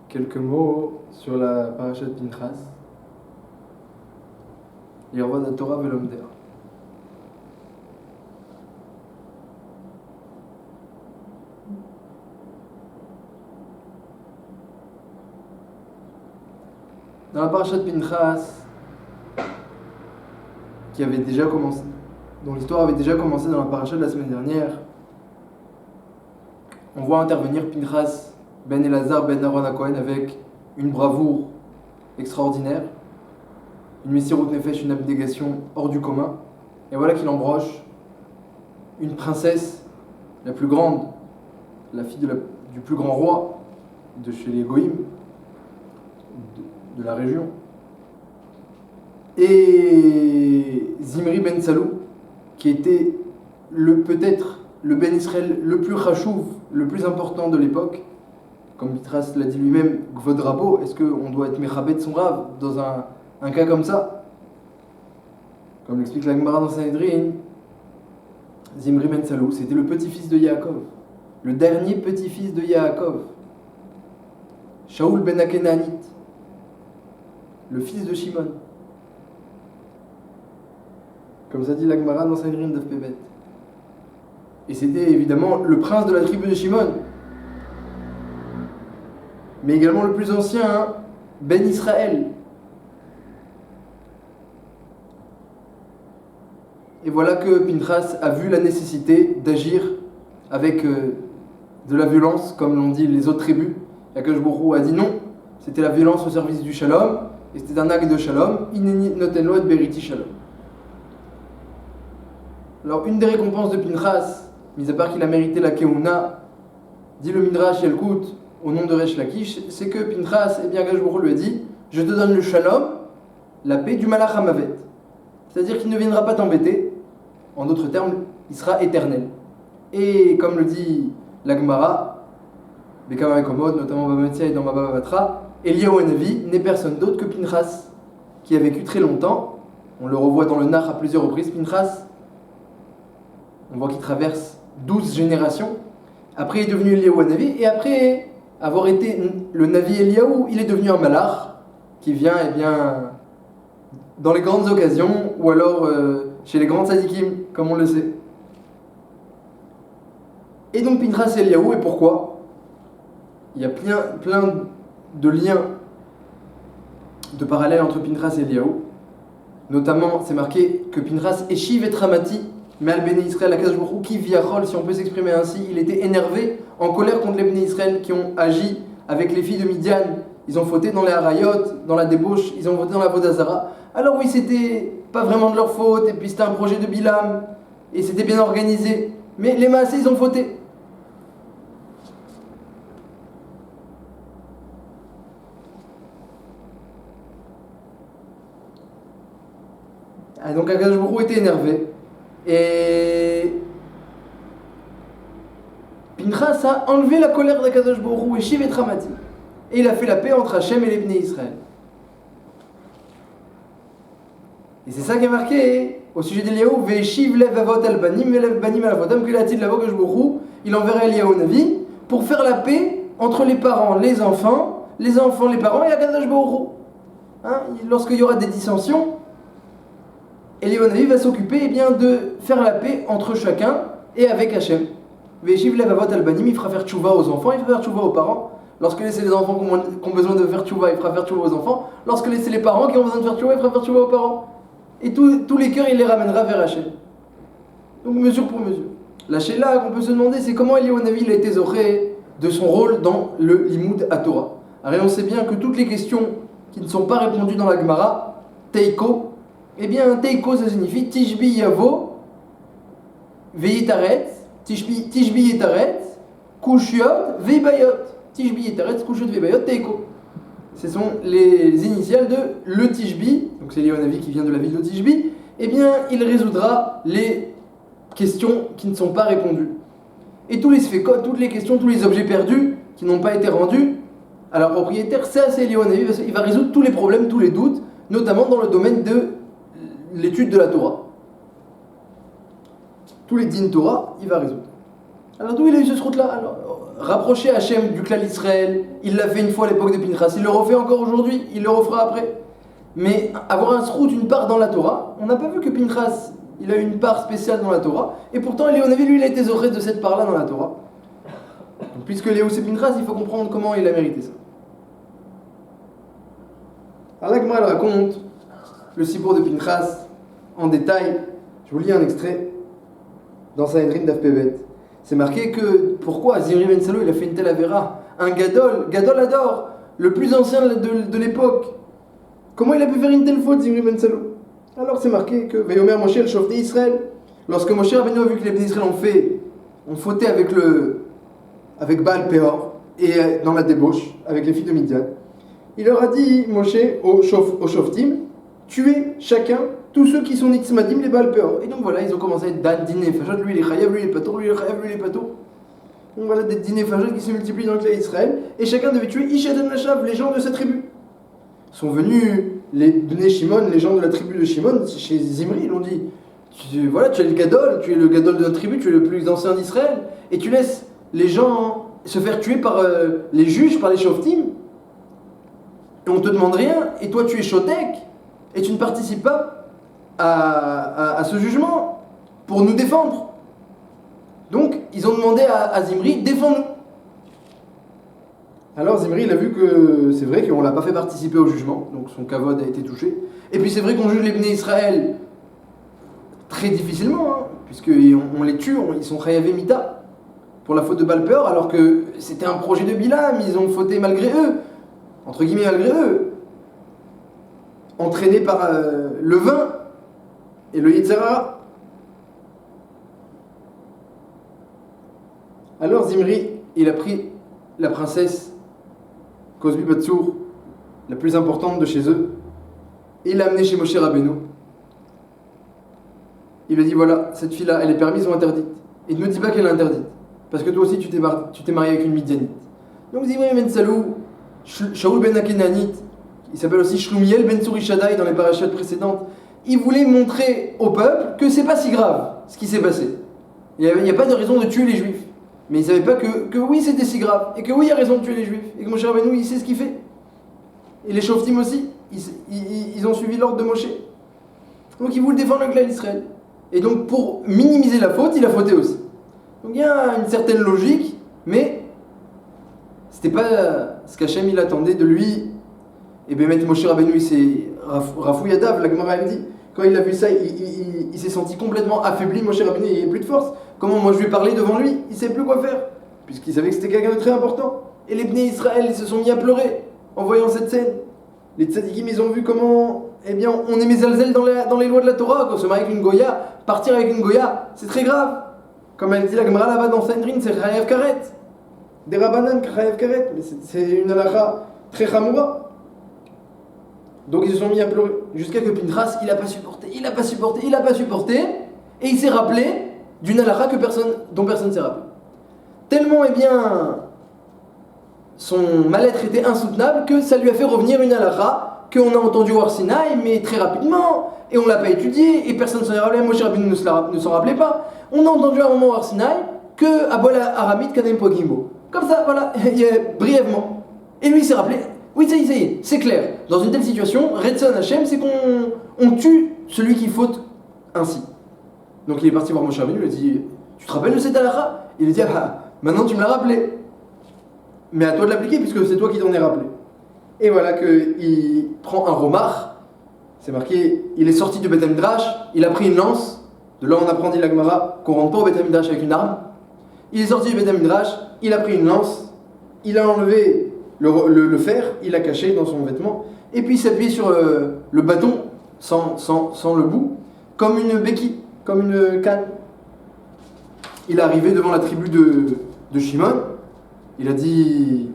quelques mots sur la parasha de Pinchas, Yervad HaTorah Velomder. Dans la parasha de Pinchas, qui avait déjà commencé, dont l'histoire avait déjà commencé dans la parasha de la semaine dernière, on voit intervenir Pinchas ben Elazar ben Aaron HaKohen avec une bravoure extraordinaire, une Messirut Nefesh, une abnégation hors du commun. Et voilà qu'il embroche une princesse, la plus grande, la fille du plus grand roi de chez les Goïm, de la région. Et Zimri ben Salou, qui était peut-être le Ben Israël le plus chachouv, le plus important de l'époque. Comme Mitras l'a dit lui-même, Gvod Rabo, est-ce qu'on doit être Mechabet de son Rav dans un cas comme ça? Comme l'explique la Gemara dans Sanhedrin, Zimri ben Salou, c'était le petit-fils de Yaakov, le dernier petit-fils de Yaakov. Shaoul ben Akenanit, le fils de Shimon. Comme ça dit la Gemara dans Sanhedrin d'Af Pebet. Et c'était évidemment le prince de la tribu de Shimon, mais également le plus ancien, Ben Israël. Et voilà que Pinchas a vu la nécessité d'agir avec de la violence, comme l'ont dit les autres tribus. Akadosh Baruch Hu a dit non, c'était la violence au service du shalom, et c'était un acte de shalom, Hineni noten lo et beriti shalom. Alors une des récompenses de Pinchas, mis à part qu'il a mérité la Keuna, dit le Midrash Yalkut, au nom de Resh Lakish, c'est que Pinchas, eh bien Akadosh Baruch Hu lui a dit, je te donne le shalom, la paix du Malach Hamavet. C'est-à-dire qu'il ne viendra pas t'embêter, en d'autres termes, il sera éternel. Et comme le dit la Gemara, Bekama Ekomod, notamment Bamatia et dans Baba Batra, Eliyahu Hanavi n'est personne d'autre que Pinchas, qui a vécu très longtemps. On le revoit dans le Nach à plusieurs reprises. Pinchas, on voit qu'il traverse 12 générations. Après, il est devenu Eliyahu Hanavi, et après avoir été le Navi Eliyahu, il est devenu un Malach, qui vient, eh bien, dans les grandes occasions, ou alors chez les grands tzadikim, comme on le sait. Et donc Pinchas et Eliyahu, et pourquoi? Il y a plein de liens, de parallèles entre Pinchas et Eliyahu. Notamment, c'est marqué que Pinchas Eshiv et Ramati, Me'al Bnei Israël, Akadosh Baruch Hu, qui viachol, si on peut s'exprimer ainsi, il était énervé, en colère contre les Bnei Israël qui ont agi avec les filles de Midian. Ils ont fauté dans les harayot, dans la débauche, ils ont fauté dans la vodazara. Alors oui, c'était pas vraiment de leur faute, et puis c'était un projet de Bilam, et c'était bien organisé. Mais les Maasés, ils ont fauté. Ah, donc Akadosh Baruch Hu était énervé. Et Pinchas a enlevé la colère d'Akadosh Baruch Hu, et Shiv et Ramati. Et il a fait la paix entre Hachem et les Bnei Israël. Et c'est ça qui est marqué au sujet d'Eliyahu, Ve'eshiv lev avot al banim, ve'lev banim al avotam, que l'a-t-il là-bas que il enverra Eliyahu Navi pour faire la paix entre les parents, les enfants, les parents et Akadosh Baruch Hu. Hein, lorsqu'il y aura des dissensions, Eliyahu Navi va s'occuper eh bien, de faire la paix entre chacun et avec Hachem. Ve'eshiv lev avot al banim, il fera faire tchouva aux enfants, il fera faire tchouva aux parents. Lorsque c'est les enfants qui ont besoin de faire tchouva, il fera faire tchouva aux enfants. Lorsque c'est les parents qui ont besoin de faire tchouva, il fera faire tchouva aux parents. Et tous les cœurs, il les ramènera vers Hachem. Donc mesure pour mesure. La Sheila qu'on peut se demander, c'est comment Eliyahu Navi a été zoré de son rôle dans le Limud HaTorah. Alors on sait bien que toutes les questions qui ne sont pas répondues dans la Gemara, Teiko, eh bien Teiko ça signifie Tishbi Yavo, Veitaret, Tishbi Yetaret, Kushiot, Veibayot. Tishbi Yetaret, Kushiot, Veibayot, Teiko. Ce sont les initiales de le Tishbi, donc c'est Eliyahu Navi qui vient de la ville de Tishbi, eh bien il résoudra les questions qui ne sont pas répondues. Et tous les sfekot, toutes les questions, tous les objets perdus qui n'ont pas été rendus à leur propriétaire, ça c'est Eliyahu Navi, parce qu'il va résoudre tous les problèmes, tous les doutes, notamment dans le domaine de l'étude de la Torah. Tous les din Torah, il va résoudre. Alors d'où il a eu ce route-là? Alors, rapprocher Hachem du clan d'Israël, il l'a fait une fois à l'époque de Pinchas, il le refait encore aujourd'hui, il le refera après. Mais avoir un srout, une part dans la Torah, on n'a pas vu que Pinchas, il a eu une part spéciale dans la Torah, et pourtant Léonavi, lui, il a été zoré de cette part-là dans la Torah. Donc, puisque Léo c'est Pinchas, il faut comprendre comment il a mérité ça. Alors là, Gemara, elle raconte le sibour de Pinchas en détail. Je vous lis un extrait dans Sanhedrin Daf Pevet. C'est marqué que pourquoi Zimri ben Salo il a fait une telle avéra, un gadol adore, le plus ancien de l'époque. Comment il a pu faire une telle faute, Zimri ben Salo? Alors c'est marqué que Vayomer Moshe el Shofti Israël. Lorsque Moshe Rabbeinu a vu que les Bnei Israël ont fauté avec Baal Peor et dans la débauche avec les filles de Midian, il leur a dit Moshe au Shoftim, tuez chacun tous ceux qui sont Nitzmadim, les Baal Peor. Et donc voilà, ils ont commencé à être dîner fajot, lui il est chayav, lui il est pato, lui il est chayav, lui il est pato. Donc voilà des dîners fajot qui se multiplient dans le clan d'Israël, et chacun devait tuer Ishadem Nashav, les gens de sa tribu. Sont venus les Bnei Shimon, les gens de la tribu de Shimon, chez Zimri, ils l'ont dit tu es le gadol, tu es le gadol de notre tribu, tu es le plus ancien d'Israël, et tu laisses les gens se faire tuer par les juges, par les shoftim, et on te demande rien, et toi tu es shotek, et tu ne participes pas à ce jugement pour nous défendre. Donc ils ont demandé à Zimri, défends-nous. Alors Zimri il a vu que c'est vrai qu'on ne l'a pas fait participer au jugement, donc son kavod a été touché. Et puis c'est vrai qu'on juge les Bnei Israël très difficilement, hein, puisqu'on les tue, ils sont chayavé mita pour la faute de Baal Peor, alors que c'était un projet de Bilam, ils ont fauté malgré eux, entre guillemets malgré eux, entraînés par le vin et le Yetzer Hara. Alors Zimri, il a pris la princesse Kozbi Batsour, la plus importante de chez eux, et il l'a amenée chez Moshe Rabbeinu. Il lui a dit voilà, cette fille-là, elle est permise ou interdite. Et ne me dis pas qu'elle est interdite, parce que toi aussi tu t'es marié avec une Midianite. Donc Zimri ben Salou, Shaul ben Akenanite, il s'appelle aussi Shlumiel ben Tsurishadai dans les parachutes précédentes, il voulait montrer au peuple que c'est pas si grave ce qui s'est passé. Il n'y a pas de raison de tuer les juifs. Mais ils ne savaient pas que oui c'était si grave, et que oui il y a raison de tuer les juifs, et que Moshe Rabbeinu il sait ce qu'il fait. Et les Shoftim aussi, ils ont suivi l'ordre de Moshe. Donc ils voulaient défendre le clan d'Israël. Et donc pour minimiser la faute, il a fauté aussi. Donc il y a une certaine logique, mais c'était pas ce qu'Hachem il attendait de lui. Et bien Moshe Rabbeinu il s'est Rafou Yadav, la Gemara elle dit, quand il a vu ça, il s'est senti complètement affaibli, Moshe Rabbeinu il n'a plus de force. Comment moi je lui parlais devant lui? Il ne savait plus quoi faire, puisqu'il savait que c'était quelqu'un de très important. Et les Bnei Israël, ils se sont mis à pleurer en voyant cette scène. Les tzadikim, ils ont vu comment, eh bien, on est mezalzel dans les lois de la Torah, quand on se marie avec une goya, partir avec une goya, c'est très grave. Comme elle dit la Gemara là-bas dans Sanhedrin, c'est chayav karet. Des rabbanan, chayav karet, mais c'est une halakha très chamoura. Donc ils se sont mis à pleurer, jusqu'à que Pinchas, il n'a pas supporté, et il s'est rappelé d'une halakha dont personne ne s'est rappelé. Tellement, eh bien, son mal-être était insoutenable que ça lui a fait revenir une halakha qu'on a entendu au Har Sinaï, mais très rapidement, et on ne l'a pas étudiée, et personne ne s'en est rappelé, Moshe Rabbeinu ne s'en rappelait pas. On a entendu à un moment au Har Sinaï que Abol Aramid Kadem Pogimbo. Comme ça, voilà, brièvement. Et lui, il s'est rappelé, oui, ça y est, c'est clair. Dans une telle situation, Retson Hashem, c'est qu'on tue celui qui faute ainsi. Donc il est parti voir Moshe Rabbeinu, il lui a dit tu te rappelles de cette halakha? Il lui a dit maintenant tu me l'as rappelé. Mais à toi de l'appliquer puisque c'est toi qui t'en es rappelé. Et voilà qu'il prend un romar, c'est marqué, il est sorti du Beth Midrash, il a pris une lance, de là on apprend dit la Gemara qu'on rentre pas au Beth Midrash avec une arme. Il est sorti du Beth Midrash, il a pris une lance, il a enlevé le fer, il l'a caché dans son vêtement, et puis il s'est appuyé sur le bâton sans le bout, comme une béquille. Comme une canne. Il est arrivé devant la tribu de Shimon. Il a dit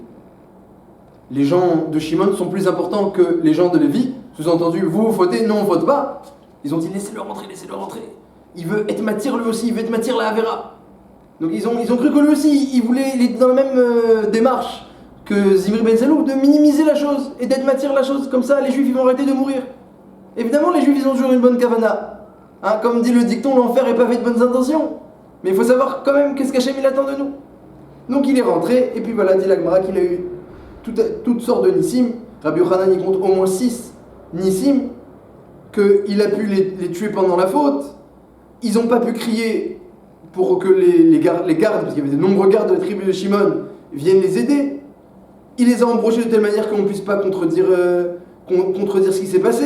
les gens de Shimon sont plus importants que les gens de Lévi. Sous-entendu, vous fautez, non on vote pas. Ils ont dit laissez-le rentrer. Il veut être matière lui aussi, il veut être matière la Havera. Donc ils ont cru que lui aussi, il est dans la même démarche que Zimri ben Salou, de minimiser la chose et d'être matière la chose. Comme ça, les juifs ils vont arrêter de mourir. Évidemment, les juifs ils ont toujours une bonne kavana. Hein, comme dit le dicton, l'enfer est pavé de bonnes intentions. Mais il faut savoir quand même qu'est-ce qu'Hachem il attend de nous. Donc il est rentré, et puis voilà, dit la Gemara qu'il a eu toutes sortes de nissim. Rabbi Yochanan il compte au moins 6 nissim, qu'il a pu les tuer pendant la faute. Ils n'ont pas pu crier pour que les gardes, parce qu'il y avait de nombreux gardes de la tribu de Shimon, viennent les aider. Il les a embrochés de telle manière qu'on ne puisse pas contredire ce qui s'est passé.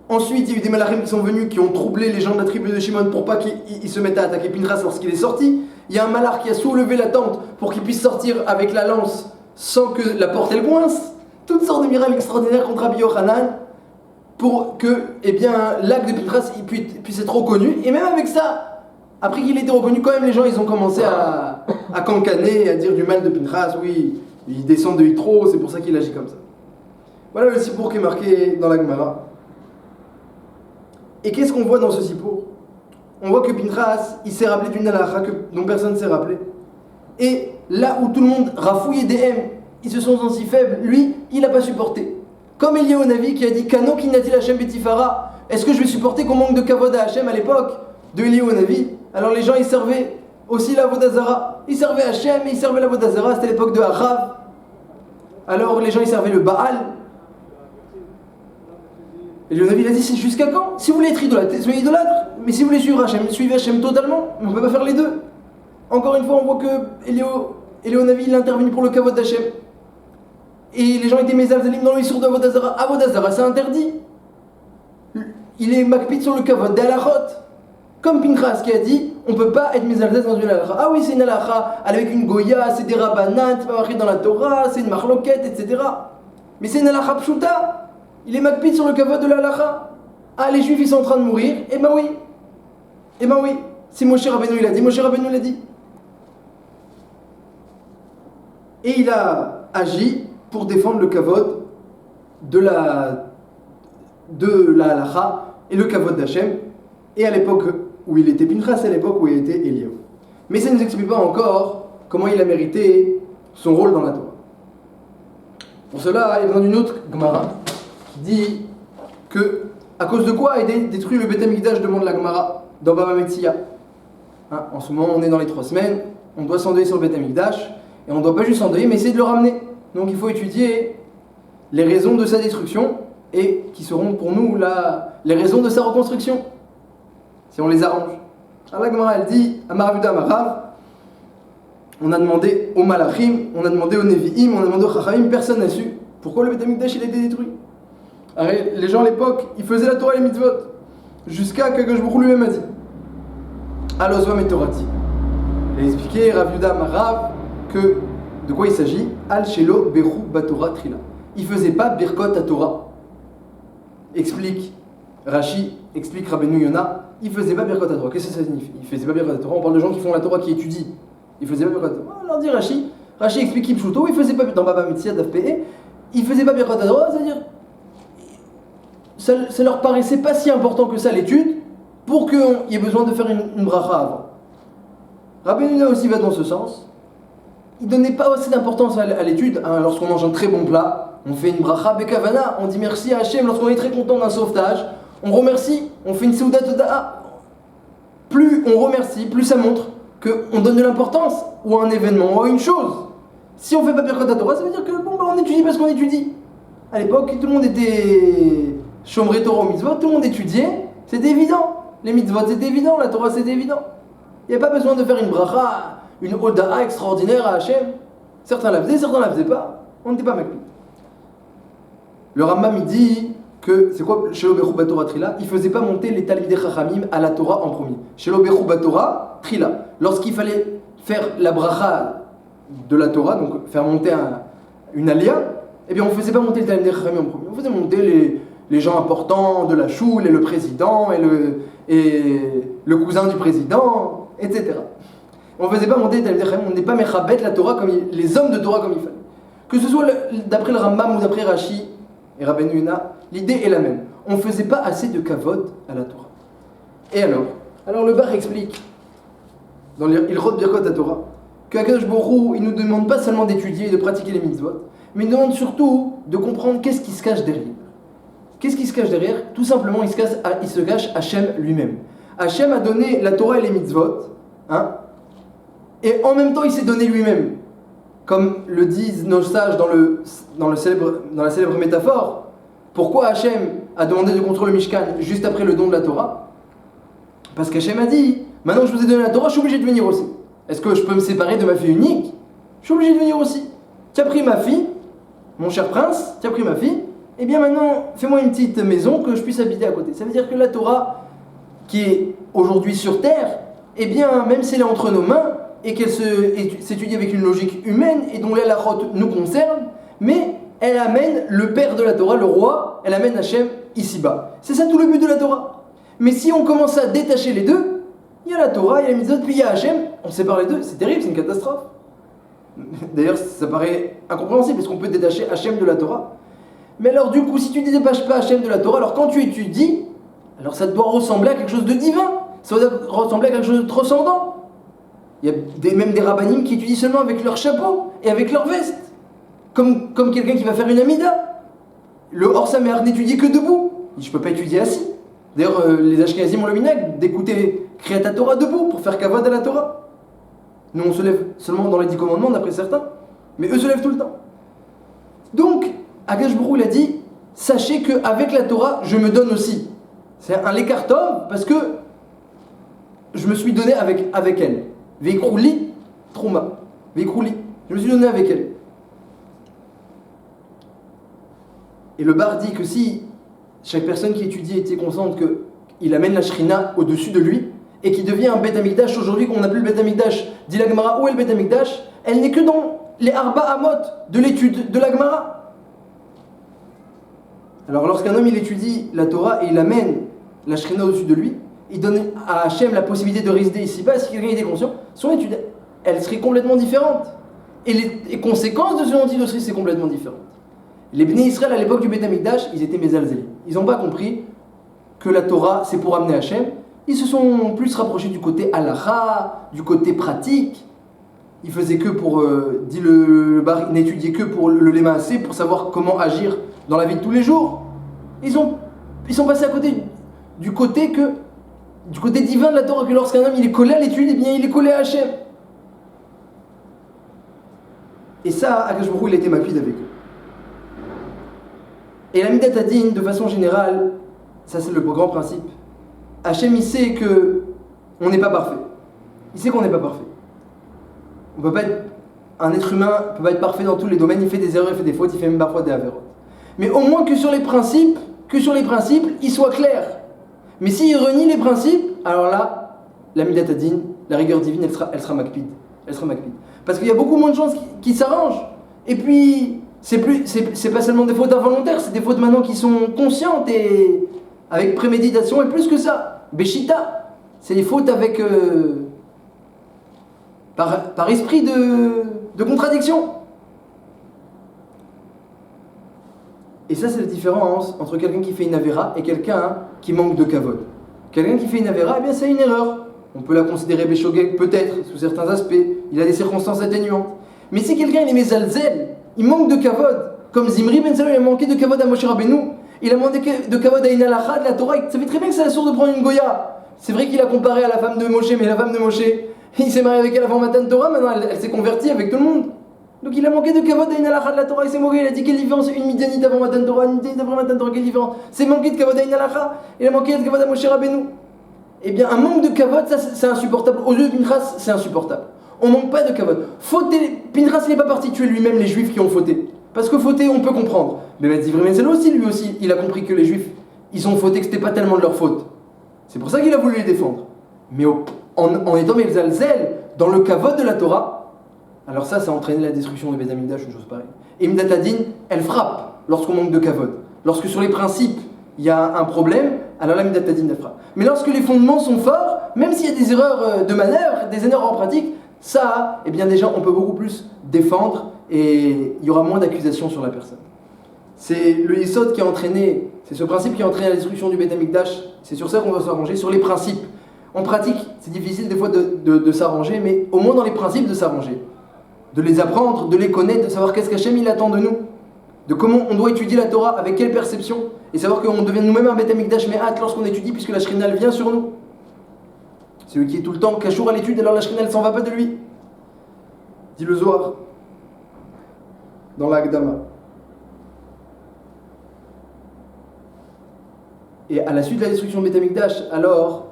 Ensuite, il y a eu des malachim qui sont venus, qui ont troublé les gens de la tribu de Shimon pour pas qu'ils se mettent à attaquer Pinchas lorsqu'il est sorti. Il y a un malach qui a soulevé la tente pour qu'il puisse sortir avec la lance sans que la porte elle coince. Toutes sortes de miracles extraordinaires contre Rabbi Yochanan pour que l'acte de Pinchas puisse être reconnu. Et même avec ça, après qu'il ait été reconnu, quand même les gens ils ont commencé à cancaner, à dire du mal de Pinchas. Oui, il descend de Yitro, c'est pour ça qu'il agit comme ça. Voilà le sipour qui est marqué dans la Gemara. Et qu'est-ce qu'on voit dans ce sipour? On voit que Pinchas, il s'est rappelé d'une halakha dont personne ne s'est rappelé. Et là où tout le monde rafouillait des M, ils se sont sentis faibles, lui, il n'a pas supporté. Comme Eliyahu Navi qui a dit Kano kinatil Hashem betifara. Est-ce que je vais supporter qu'on manque de kavod à Hashem à l'époque de Eliyahu Navi? Alors les gens ils servaient aussi la Vodazara. Ils servaient Hashem et ils servaient la Vodazara, c'était l'époque de Achav. Alors les gens ils servaient le Baal. Et Eliyahu Navi il a dit c'est jusqu'à quand? Si vous voulez être idolâtre, soyez idolâtre. Mais si vous voulez suivre Hashem, suivez Hashem totalement. On ne peut pas faire les deux. Encore une fois, on voit que Eliyahu Navi il est intervenu pour le kavod d'Hashem. Et les gens étaient mezalzalim dans le issour de Avodazara. Avodazara, c'est interdit. Il est makpid sur le kavod d'Alachot. Comme Pinchas qui a dit, on ne peut pas être mezalzal dans une halakha. Ah oui, c'est une halakha avec une goya, c'est des rabbanan, c'est pas marqué dans la Torah, c'est une marloquette, etc. Mais c'est une halakha pshuta. Il est makpid sur le kavod de la halakha. Ah, les juifs ils sont en train de mourir. Eh ben oui. Eh ben oui. Si Moshe Rabbeinu il a dit, Moshe Rabbeinu l'a dit. Et il a agi pour défendre le kavod de la halakha et le kavod d'Hachem, et à l'époque où il était Pinchas, à l'époque où il était Eliyahu. Mais ça ne nous explique pas encore comment il a mérité son rôle dans la Torah. Pour cela, il y a besoin d'une autre Gemara qui dit que, à cause de quoi a été détruit le Beth Amikdash, demande la Gemara dans Baba Metzia. En ce moment, on est dans les 3 semaines, on doit s'endeuiller sur le Beth Amikdash, et on ne doit pas juste s'endeuiller, mais essayer de le ramener. Donc il faut étudier les raisons de sa destruction et qui seront pour nous les raisons de sa reconstruction, si on les arrange. Alors la Gemara elle dit, Amar Yuda Amarav, on a demandé aux Malachim, on a demandé aux Nevi'im, on a demandé aux Chachamim, personne n'a su pourquoi le Beth Amikdash il a été détruit. Alors, les gens à l'époque, ils faisaient la Torah et les mitzvot, jusqu'à que Baruch Hu lui-même a dit Alozvam et Torati. Il a expliqué, Rav Yuda Amarav, que de quoi il s'agit? Al Shelo Beru Batora Trila. Il faisait pas Birkot à Torah. Explique Rashi, explique Rabbeinu Yona, il faisait pas Birkot à Torah. Qu'est-ce que ça signifie? Il faisait pas Birkot à Torah. On parle de gens qui font la Torah, qui étudient. Il faisait pas Birkot à Torah. Alors dit Rashi explique Kipshuto, il faisait pas dans Baba Metzia d'Afpe, il faisait pas Birkot à Torah, c'est-à-dire ça leur paraissait pas si important que ça l'étude pour qu'il y ait besoin de faire une bracha avant. Rabbeinu Yona aussi va dans ce sens. Il ne donnait pas assez d'importance à l'étude. Lorsqu'on mange un très bon plat, on fait une bracha bekavana, on dit merci à Hachem. Lorsqu'on est très content d'un sauvetage, on remercie, on fait une seudat toda'a. Plus on remercie, plus ça montre qu'on donne de l'importance ou à un événement ou à une chose. Si on fait pas Birkot Torah, ça veut dire que on étudie parce qu'on étudie. À l'époque, tout le monde était Shomrei Torah au mitzvot, tout le monde étudiait, c'était évident. Les mitzvot c'était évident, la Torah c'était évident. Il n'y a pas besoin de faire une bracha, une oda'a extraordinaire à Hachem. Certains la faisaient, certains la faisaient pas. On n'était pas makpid. Le Rambam il dit que, c'est quoi Shelo Beru Batora Trila? Il faisait pas monter les Talmidei Chachamim à la Torah en premier. Shelo Beru Batora Trila. Lorsqu'il fallait faire la bracha de la Torah, donc faire monter une alia, eh bien on faisait pas monter les Talmidei Chachamim en premier. On faisait monter les gens importants de la choule et le président et le cousin du président, etc. On ne faisait pas monter les Talmidei Chachamim, on n'est pas mechabet la Torah comme les hommes de Torah comme il fallait. Que ce soit d'après le Rambam ou d'après Rashi et Rabbeinu Yona, l'idée est la même. On ne faisait pas assez de kavod à la Torah. Et alors le Bar explique dans l'Ilchot Birkot Torah qu'Akadosh Baruch Hu, il ne nous demande pas seulement d'étudier et de pratiquer les mitzvot, mais il nous demande surtout de comprendre qu'est-ce qui se cache derrière. Qu'est-ce qui se cache derrière? Tout simplement, il se cache Hachem lui-même. Hachem a donné la Torah et les mitzvot Hein? Et en même temps, il s'est donné lui-même. Comme le disent nos sages dans la célèbre métaphore. Pourquoi Hachem a demandé de construire le Mishkan juste après le don de la Torah? Parce qu'Hachem a dit, maintenant que je vous ai donné la Torah, je suis obligé de venir aussi. Est-ce que je peux me séparer de ma fille unique? Je suis obligé de venir aussi. Tu as pris ma fille, mon cher prince, tu as pris ma fille, et bien maintenant, fais-moi une petite maison que je puisse habiter à côté. Ça veut dire que la Torah, qui est aujourd'hui sur terre, eh bien, même si elle est entre nos mains, et qu'elle s'étudie avec une logique humaine, et dont les halachot nous concernent, mais elle amène le père de la Torah, le roi, elle amène Hachem ici-bas. C'est ça tout le but de la Torah. Mais si on commence à détacher les deux, il y a la Torah, il y a la mitzvot, puis il y a Hachem, on sépare les deux, c'est terrible, c'est une catastrophe. D'ailleurs, ça paraît incompréhensible, parce qu'on peut détacher Hachem de la Torah. Mais alors du coup, si tu ne détaches pas Hachem de la Torah, alors quand tu étudies, alors ça doit ressembler à quelque chose de divin, ça doit ressembler à quelque chose de transcendant. Il y a même des rabbinim qui étudient seulement avec leur chapeau et avec leur veste, comme quelqu'un qui va faire une amida. Le Or Sameach n'étudie que debout. Il dit, je ne peux pas étudier assis. D'ailleurs, les Ashkenazim ont le minhag d'écouter Kriyat Torah debout pour faire kavod à la Torah. Nous, on se lève seulement dans les 10 commandements, d'après certains, mais eux se lèvent tout le temps. Donc, Akash Baruch Hu, il a dit, sachez qu'avec la Torah, je me donne aussi. C'est un l'écartov parce que je me suis donné avec elle. Veikrouli, Trouma. Veikrouli. Je me suis donné avec elle. Et le bar dit que si chaque personne qui étudie était consciente qu'il amène la Shrina au-dessus de lui et qu'il devient un Beth Amikdash aujourd'hui qu'on appelle le Beth Amikdash, dit la Gemara, où est le Beth Amikdash? Elle n'est que dans les Arba Amot de l'étude de la Gemara. Alors lorsqu'un homme il étudie la Torah et il amène la Shrina au-dessus de lui, il donne à Hachem la possibilité de résider ici-bas. Si quelqu'un était conscient, son étude, elle serait complètement différente. Et les conséquences de ce dont il aussi, c'est complètement différent. Les Bnei Israël à l'époque du Beth Amikdash, ils étaient mezalzelim. Ils n'ont pas compris que la Torah c'est pour amener Hachem. Ils se sont plus rapprochés du côté halacha, du côté pratique. Ils faisaient que pour, dit le bar, ils n'étudiaient que pour le lémassé, pour savoir comment agir dans la vie de tous les jours. Ils sont passés à côté du côté divin de la Torah, que lorsqu'un homme il est collé à l'étude, eh bien il est collé à Hachem. Et ça, Akash Baruch Hu, il était mapide avec eux. Et la Midat Hadin, de façon générale, ça c'est le grand principe. Hachem, il sait qu'on n'est pas parfait. Il sait qu'on n'est pas parfait. On peut pas être, un être humain ne peut pas être parfait dans tous les domaines, il fait des erreurs, il fait des fautes, il fait même parfois des avérotes. Mais au moins que sur les principes, il soit clair. Mais s'il renie les principes, alors là, la Midat Hadin, la rigueur divine, elle sera makpid. Elle sera makpid. Parce qu'il y a beaucoup moins de gens qui s'arrangent. Et puis, c'est pas seulement des fautes involontaires, c'est des fautes maintenant qui sont conscientes et avec préméditation, et plus que ça. Beshita, c'est des fautes avec par esprit de contradiction. Et ça, c'est la différence entre quelqu'un qui fait une avéra et quelqu'un qui manque de kavod. Quelqu'un qui fait une avéra, eh bien c'est une erreur. On peut la considérer béchogek, peut-être, sous certains aspects. Il a des circonstances atténuantes. Mais si quelqu'un il est mezalzel, il manque de kavod, comme Zimri ben Salom, il a manqué de kavod à Moshe Rabbeinu, il a manqué de kavod à une halacha de la Torah, il savait très bien que c'est la source de prendre une goya. C'est vrai qu'il a comparé à la femme de Moshe, mais la femme de Moshe, il s'est marié avec elle avant Matan Torah, maintenant elle s'est convertie avec tout le monde. Donc il a manqué de kavod à une halacha de la Torah, il s'est moqué, il a dit quelle différence, une midianite avant Matan Torah, une midianite après Matan Torah, quelle différence? C'est manqué de kavod à une halacha, il a manqué de kavod à Moshe Rabbeinu. Eh bien, un manque de kavod, ça c'est insupportable. Aux yeux de Pinchas, c'est insupportable. On manque pas de kavod. Fauter, Pinchas il n'est pas parti tuer lui-même les juifs qui ont fauté. Parce que fauter, on peut comprendre. Mais Zivri Menzel aussi, lui aussi, il a compris que les juifs, ils ont fauté, que c'était pas tellement de leur faute. C'est pour ça qu'il a voulu les défendre. Mais en étant Mezalzel, dans le kavod de la Torah, alors ça a entraîné la destruction de Beth Amikdash, une chose pareille. Et Midat Hadin, elle frappe lorsqu'on manque de kavod. Lorsque sur les principes, il y a un problème, alors la Midat Hadin elle frappe. Mais lorsque les fondements sont forts, même s'il y a des erreurs de manœuvre, des erreurs en pratique, ça, eh bien déjà, on peut beaucoup plus défendre et il y aura moins d'accusations sur la personne. C'est le Yesod qui a entraîné, c'est ce principe qui a entraîné la destruction du Beth Amikdash, c'est sur ça qu'on doit s'arranger, sur les principes. En pratique, c'est difficile des fois de s'arranger, mais au moins dans les principes de s'arranger. De les apprendre, de les connaître, de savoir qu'est-ce qu'Hachem il attend de nous. De comment on doit étudier la Torah, avec quelle perception, et savoir qu'on devient nous-mêmes un Beth Amikdash Me'at lorsqu'on étudie, puisque la Shrina elle vient sur nous. celui qui est tout le temps cachour à l'étude, alors la Shrina elle s'en va pas de lui. Dit le Zohar dans la Hakdama. Et à la suite de la destruction de Beth Amikdash, alors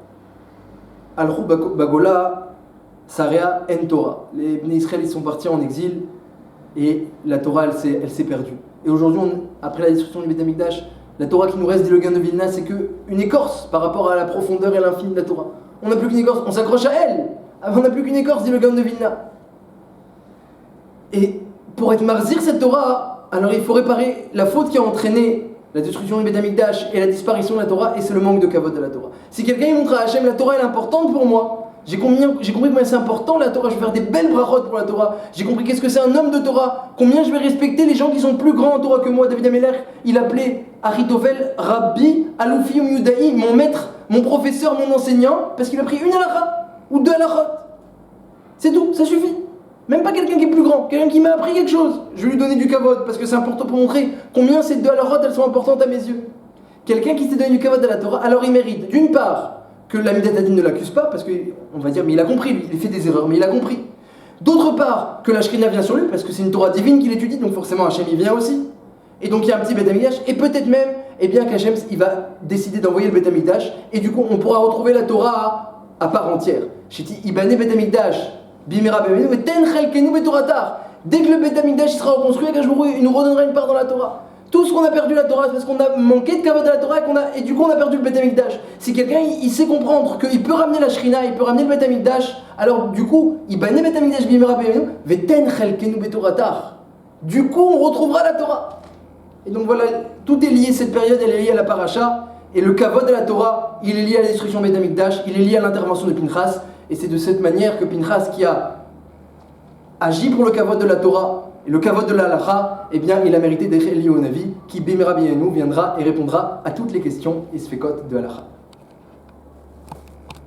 Al-Ru Bagola Sarea En Torah. Les Bnei Israël ils sont partis en exil et la Torah elle s'est perdue. Et aujourd'hui, après la destruction du Beth Amikdash, la Torah qui nous reste, dit le Gaon de Vilna, c'est qu'une écorce par rapport à la profondeur et l'infini de la Torah. On n'a plus qu'une écorce, on s'accroche à elle. On n'a plus qu'une écorce, dit le Gaon de Vilna. Et pour être marzir cette Torah, alors il faut réparer la faute qui a entraîné la destruction du Beth Amikdash et la disparition de la Torah, et c'est le manque de kavod de la Torah. Si quelqu'un il montre à Hachem, la Torah elle est importante pour moi, j'ai compris combien c'est important la Torah, je vais faire des belles brachot pour la Torah, j'ai compris qu'est-ce que c'est un homme de Torah, combien je vais respecter les gens qui sont plus grands en Torah que moi. David Ameler, il appelait Achitophel Rabbi Alufi Yudaï, mon maître, mon professeur, mon enseignant, parce qu'il a pris une halakha ou deux halakhot. C'est tout, ça suffit. Même pas quelqu'un qui est plus grand, quelqu'un qui m'a appris quelque chose. Je vais lui donner du kavod parce que c'est important pour montrer combien ces deux halakhot elles sont importantes à mes yeux. Quelqu'un qui s'est donné du kavod à la Torah, alors il mérite d'une part que la Midat Hadin ne l'accuse pas, parce qu'on va dire mais il a compris, lui, il fait des erreurs, mais il a compris. D'autre part, que la Shrina vient sur lui, parce que c'est une Torah divine qu'il étudie, donc forcément Hachem il vient aussi. Et donc il y a un petit Beth Amikdash, et peut-être même, eh bien qu'Hachem il va décider d'envoyer le Beth Amikdash, et du coup on pourra retrouver la Torah à part entière. Shiti Ibane Beth Amikdash. Dès que le Beth Amikdash sera reconstruit, il nous redonnera une part dans la Torah. Tout ce qu'on a perdu la Torah, c'est parce qu'on a manqué de kavod à la Torah et du coup on a perdu le Beth Amikdash. Si quelqu'un il sait comprendre qu'il peut ramener la Shrina, il peut ramener le Beth Amikdash, alors du coup, il banne Beth Amikdash bimera bimenu, veten chelkenu betoratar. Du coup, on retrouvera la Torah. Et donc voilà, tout est lié, cette période elle est liée à la paracha, et le kavod de la Torah, il est lié à la destruction de Beth Amikdash, il est lié à l'intervention de Pinchas. Et c'est de cette manière que Pinchas, qui a agi pour le kavod de la Torah et le kavod de la halacha, eh bien, il a mérité d'être lié au Navi, qui Bimera Biyanu viendra et répondra à toutes les questions et sfekot de halacha.